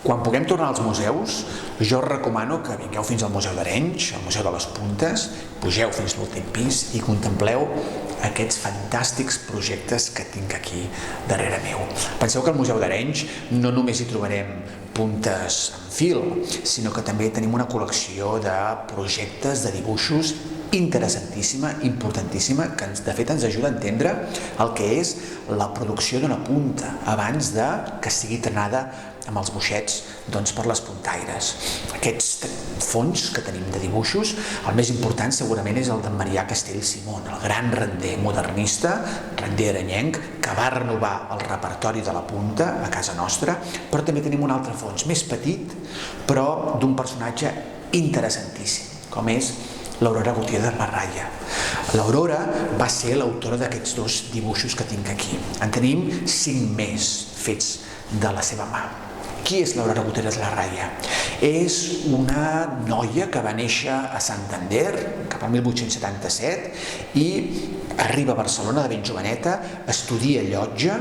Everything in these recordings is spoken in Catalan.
Quan puguem tornar als museus, jo us recomano que vingueu fins al Museu d'Arenys, al Museu de les Puntes, pugeu fins a l'últim pis i contempleu aquests fantàstics projectes que tinc aquí darrere meu. Penseu que al Museu d'Arenys no només hi trobarem puntes en fil, sinó que també tenim una col·lecció de projectes, de dibuixos interessantíssima, importantíssima, que de fet ens ajuda a entendre el que és la producció d'una punta abans de que sigui trenada amb els boixets per les puntaires. Aquests fons que tenim de dibuixos, el més important segurament és el d'en Marià Castell Simón, el gran render modernista, render arenyenc, que va renovar el repertori de la punta a casa nostra, però també tenim un altre fons, més petit, però d'un personatge interessantíssim, com és l'Aurora Gutiérrez Larraya. L'Aurora va ser l'autora d'aquests dos dibuixos que tinc aquí. En tenim 5 més fets de la seva mà. Qui és l'Aurora Gutiérrez Larraya? És una noia que va néixer a Santander cap al 1877 i arriba a Barcelona de ben joveneta, estudia Llotja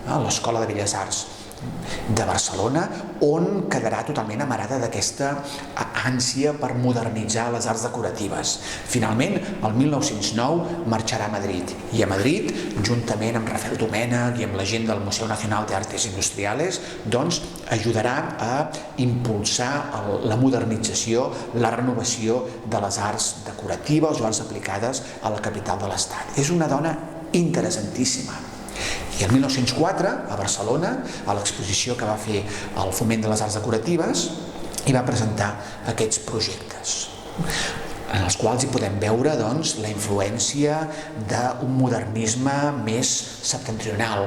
a l'Escola de Belles Arts de Barcelona, on quedarà totalment amarada d'aquesta ànsia per modernitzar les arts decoratives. Finalment, el 1909 marxarà a Madrid, i a Madrid, juntament amb Rafael Domènech i amb la gent del Museu Nacional de Artes Industriales, ajudarà a impulsar la modernització, la renovació de les arts decoratives o arts aplicades a la capital de l'Estat. És una dona interessantíssima. I el 1904, a Barcelona, a l'exposició que va fer al Foment de les Arts Decoratives, hi va presentar aquests projectes, en els quals hi podem veure la influència d'un modernisme més septentrional.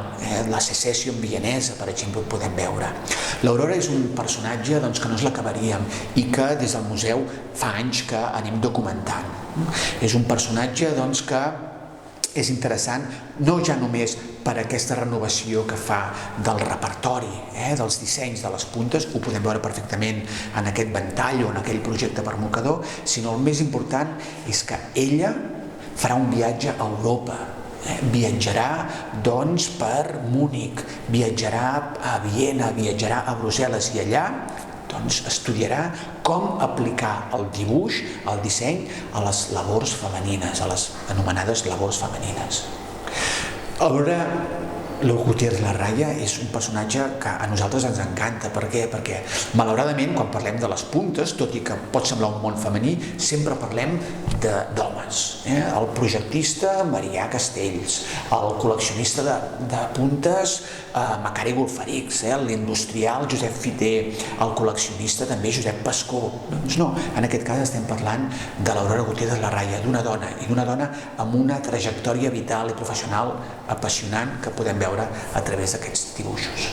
La Secession vienesa, per exemple, ho podem veure. L'Aurora és un personatge que no ens l'acabaríem i que des del museu fa anys que anem documentant. És un personatge que és interessant, no ja només per aquesta renovació que fa del repertori, dels dissenys de les puntes, ho podem veure perfectament en aquest ventall o en aquell projecte per mocador, sinó el més important és que ella farà un viatge a Europa, viatjarà per Múnich, viatjarà a Viena, viatjarà a Brussel·les i allà estudiarà com aplicar el dibuix, el disseny, a les labors femenines, a les anomenades labors femenines. L'Aurora Gutiérrez Larraya és un personatge que a nosaltres ens encanta. Per què? Perquè, malauradament, quan parlem de les puntes, tot i que pot semblar un món femení, sempre parlem d'homes. El projectista Marià Castells, el col·leccionista de puntes Macari Golferics, l'industrial Josep Fiter, el col·leccionista també Josep Pascó. Doncs no, en aquest cas estem parlant de l'Aurora Gutiérrez Larraya, d'una dona, i d'una dona amb una trajectòria vital i professional apassionant que podem veure a través d'aquests dibuixos.